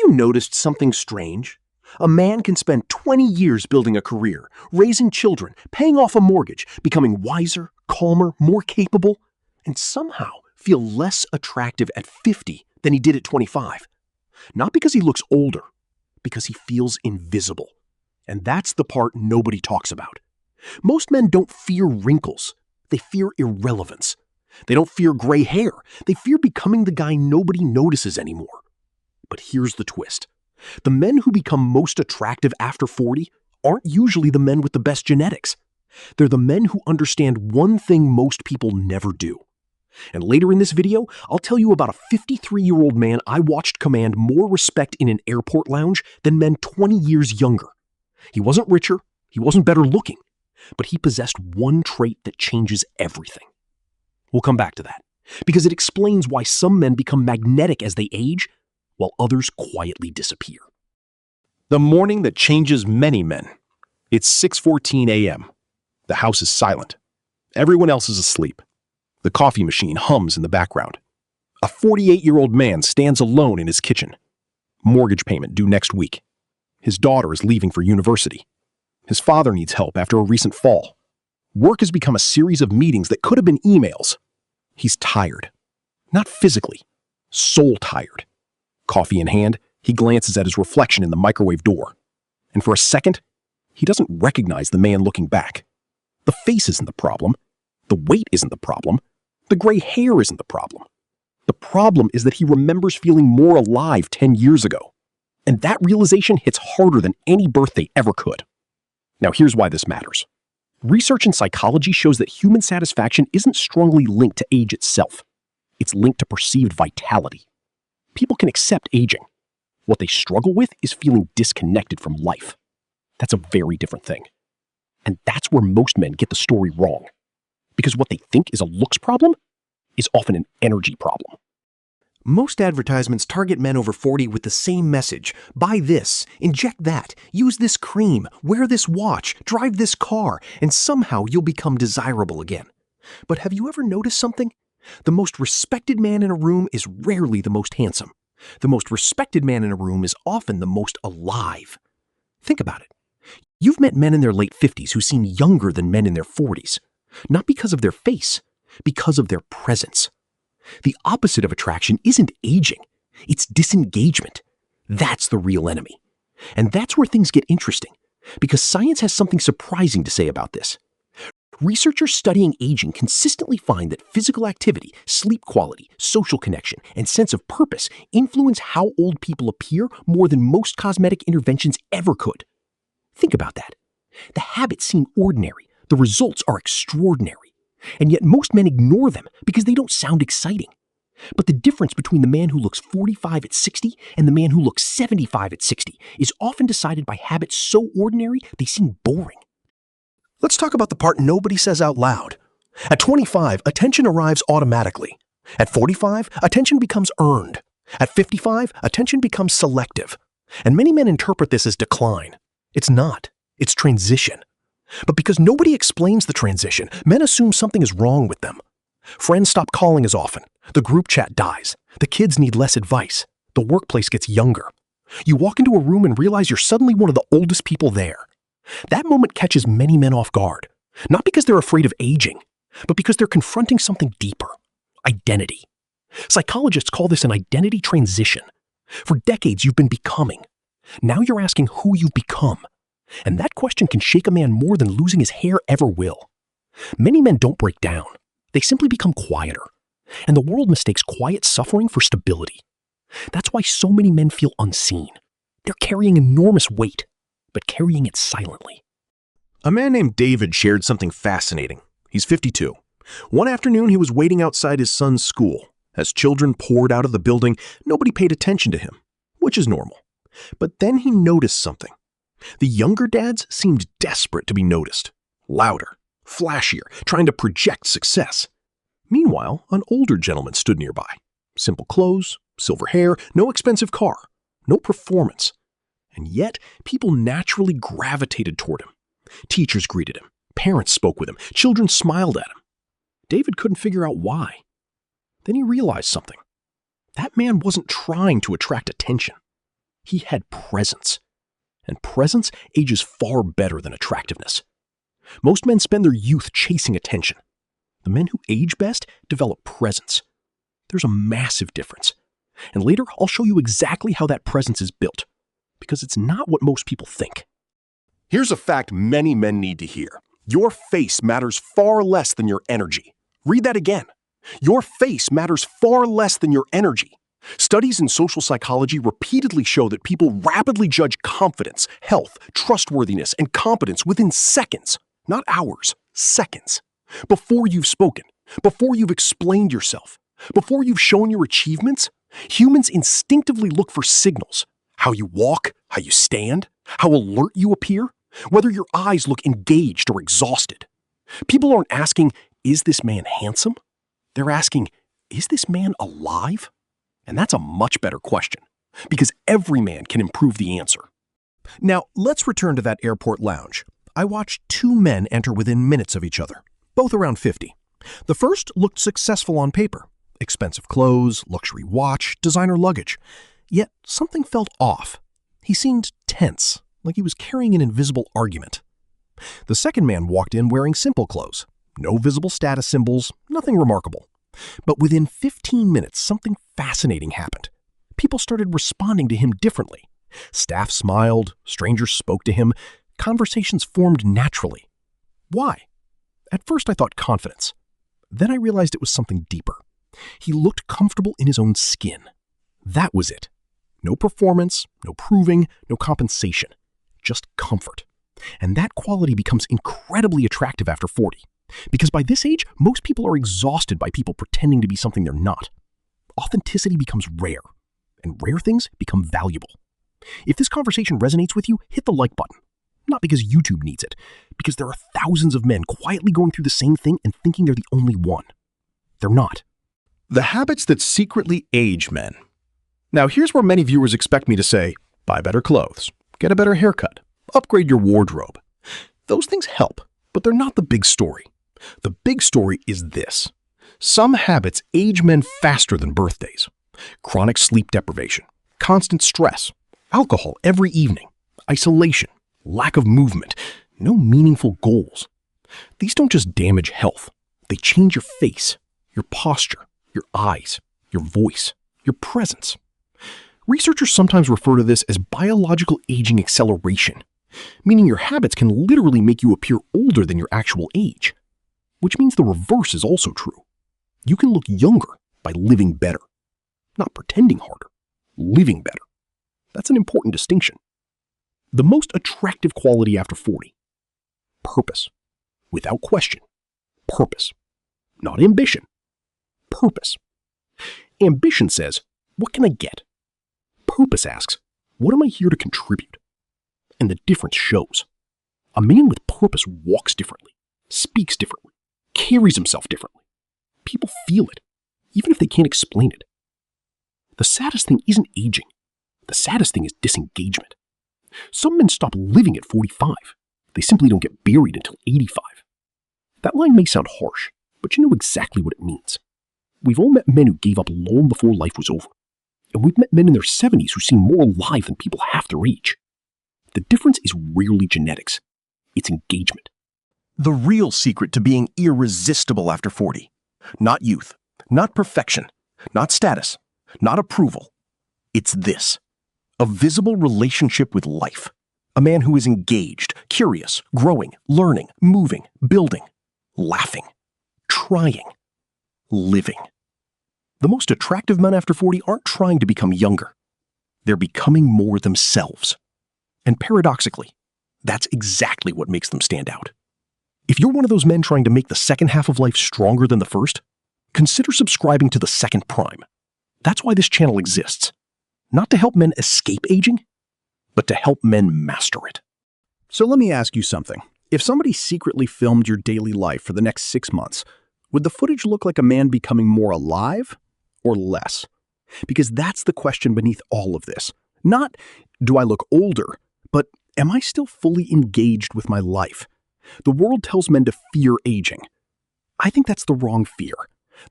you noticed something strange? A man can spend 20 years building a career, raising children, paying off a mortgage, becoming wiser, calmer, more capable, and somehow feel less attractive at 50 than he did at 25. Not because he looks older, because he feels invisible. And that's the part nobody talks about. Most men don't fear wrinkles. They fear irrelevance. They don't fear gray hair. They fear becoming the guy nobody notices anymore. But here's the twist. The men who become most attractive after 40 aren't usually the men with the best genetics. They're the men who understand one thing most people never do. And later in this video, I'll tell you about a 53-year-old man I watched command more respect in an airport lounge than men 20 years younger. He wasn't richer, he wasn't better looking, but he possessed one trait that changes everything. We'll come back to that, because it explains why some men become magnetic as they age, while others quietly disappear. The morning that changes many men. It's 6:14 a.m. The house is silent. Everyone else is asleep. The coffee machine hums in the background. A 48-year-old man stands alone in his kitchen. Mortgage payment due next week. His daughter is leaving for university. His father needs help after a recent fall. Work has become a series of meetings that could have been emails. He's tired. Not physically, soul tired. Coffee in hand, he glances at his reflection in the microwave door. And for a second, he doesn't recognize the man looking back. The face isn't the problem. The weight isn't the problem. The gray hair isn't the problem. The problem is that he remembers feeling more alive 10 years ago. And that realization hits harder than any birthday ever could. Now here's why this matters. Research in psychology shows that human satisfaction isn't strongly linked to age itself. It's linked to perceived vitality. People can accept aging. What they struggle with is feeling disconnected from life. That's a very different thing. And that's where most men get the story wrong. Because what they think is a looks problem is often an energy problem. Most advertisements target men over 40 with the same message. Buy this, inject that, use this cream, wear this watch, drive this car, and somehow you'll become desirable again. But have you ever noticed something? The most respected man in a room is rarely the most handsome. The most respected man in a room is often the most alive. Think about it. You've met men in their late 50s who seem younger than men in their 40s. Not because of their face, because of their presence. The opposite of attraction isn't aging, it's disengagement. That's the real enemy. And that's where things get interesting, because science has something surprising to say about this. Researchers studying aging consistently find that physical activity, sleep quality, social connection, and sense of purpose influence how old people appear more than most cosmetic interventions ever could. Think about that. The habits seem ordinary, the results are extraordinary. And yet most men ignore them because they don't sound exciting. But the difference between the man who looks 45 at 60 and the man who looks 75 at 60 is often decided by habits so ordinary they seem boring. Let's talk about the part nobody says out loud. At 25, attention arrives automatically. At 45, attention becomes earned. At 55, attention becomes selective. And many men interpret this as decline. It's not. It's transition. But because nobody explains the transition, men assume something is wrong with them. Friends stop calling as often. The group chat dies. The kids need less advice. The workplace gets younger. You walk into a room and realize you're suddenly one of the oldest people there. That moment catches many men off guard, not because they're afraid of aging, but because they're confronting something deeper: identity. Psychologists call this an identity transition. For decades, you've been becoming. Now you're asking who you've become. And that question can shake a man more than losing his hair ever will. Many men don't break down. They simply become quieter. And the world mistakes quiet suffering for stability. That's why so many men feel unseen. They're carrying enormous weight, but carrying it silently. A man named David shared something fascinating. He's 52. One afternoon, he was waiting outside his son's school. As children poured out of the building, nobody paid attention to him, which is normal. But then he noticed something. The younger dads seemed desperate to be noticed. Louder, flashier, trying to project success. Meanwhile, an older gentleman stood nearby. Simple clothes, silver hair, no expensive car, no performance. And yet, people naturally gravitated toward him. Teachers greeted him. Parents spoke with him. Children smiled at him. David couldn't figure out why. Then he realized something. That man wasn't trying to attract attention. He had presence. And presence ages far better than attractiveness. Most men spend their youth chasing attention. The men who age best develop presence. There's a massive difference. And later, I'll show you exactly how that presence is built, because it's not what most people think. Here's a fact many men need to hear. Your face matters far less than your energy. Read that again. Your face matters far less than your energy. Studies in social psychology repeatedly show that people rapidly judge confidence, health, trustworthiness, and competence within seconds, not hours, seconds. Before you've spoken, before you've explained yourself, before you've shown your achievements, humans instinctively look for signals. How you walk, how you stand, how alert you appear, whether your eyes look engaged or exhausted. People aren't asking, is this man handsome? They're asking, is this man alive? And that's a much better question, because every man can improve the answer. Now, let's return to that airport lounge. I watched two men enter within minutes of each other, both around 50. The first looked successful on paper. Expensive clothes, luxury watch, designer luggage. Yet something felt off. He seemed tense, like he was carrying an invisible argument. The second man walked in wearing simple clothes. No visible status symbols, nothing remarkable. But within 15 minutes, something fascinating happened. People started responding to him differently. Staff smiled, strangers spoke to him, conversations formed naturally. Why? At first I thought confidence. Then I realized it was something deeper. He looked comfortable in his own skin. That was it. No performance, no proving, no compensation. Just comfort. And that quality becomes incredibly attractive after 40. Because by this age, most people are exhausted by people pretending to be something they're not. Authenticity becomes rare, and rare things become valuable. If this conversation resonates with you, hit the like button. Not because YouTube needs it, because there are thousands of men quietly going through the same thing and thinking they're the only one. They're not. The habits that secretly age men. Now here's where many viewers expect me to say, buy better clothes, get a better haircut, upgrade your wardrobe. Those things help, but they're not the big story. The big story is this. Some habits age men faster than birthdays. Chronic sleep deprivation, constant stress, alcohol every evening, isolation, lack of movement, no meaningful goals. These don't just damage health. They change your face, your posture, your eyes, your voice, your presence. Researchers sometimes refer to this as biological aging acceleration, meaning your habits can literally make you appear older than your actual age. Which means the reverse is also true. You can look younger by living better. Not pretending harder, living better. That's an important distinction. The most attractive quality after 40. Purpose. Without question. Purpose. Not ambition. Purpose. Ambition says, what can I get? Purpose asks, what am I here to contribute? And the difference shows. A man with purpose walks differently, speaks differently, carries himself differently. People feel it, even if they can't explain it. The saddest thing isn't aging. The saddest thing is disengagement. Some men stop living at 45. They simply don't get buried until 85. That line may sound harsh, but you know exactly what it means. We've all met men who gave up long before life was over. And we've met men in their 70s who seem more alive than people half their age. The difference is rarely genetics. It's engagement. The real secret to being irresistible after 40. Not youth, not perfection, not status, not approval. It's this. A visible relationship with life. A man who is engaged, curious, growing, learning, moving, building, laughing, trying, living. The most attractive men after 40 aren't trying to become younger. They're becoming more themselves. And paradoxically, that's exactly what makes them stand out. If you're one of those men trying to make the second half of life stronger than the first, consider subscribing to the second prime. That's why this channel exists. Not to help men escape aging, but to help men master it. So let me ask you something. If somebody secretly filmed your daily life for the next 6 months, would the footage look like a man becoming more alive or less? Because that's the question beneath all of this. Not, do I look older, but am I still fully engaged with my life? The world tells men to fear aging. I think that's the wrong fear.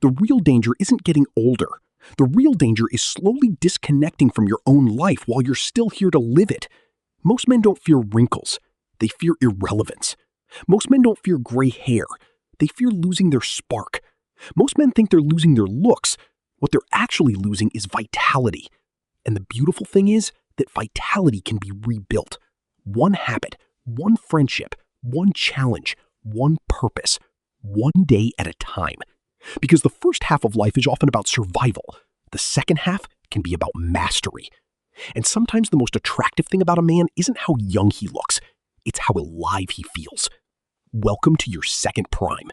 The real danger isn't getting older. The real danger is slowly disconnecting from your own life while you're still here to live it. Most men don't fear wrinkles. They fear irrelevance. Most men don't fear gray hair. They fear losing their spark. Most men think they're losing their looks. What they're actually losing is vitality. And the beautiful thing is that vitality can be rebuilt. One habit, one friendship, one challenge, one purpose, one day at a time. Because the first half of life is often about survival. The second half can be about mastery. And sometimes the most attractive thing about a man isn't how young he looks. It's how alive he feels. Welcome to your second prime.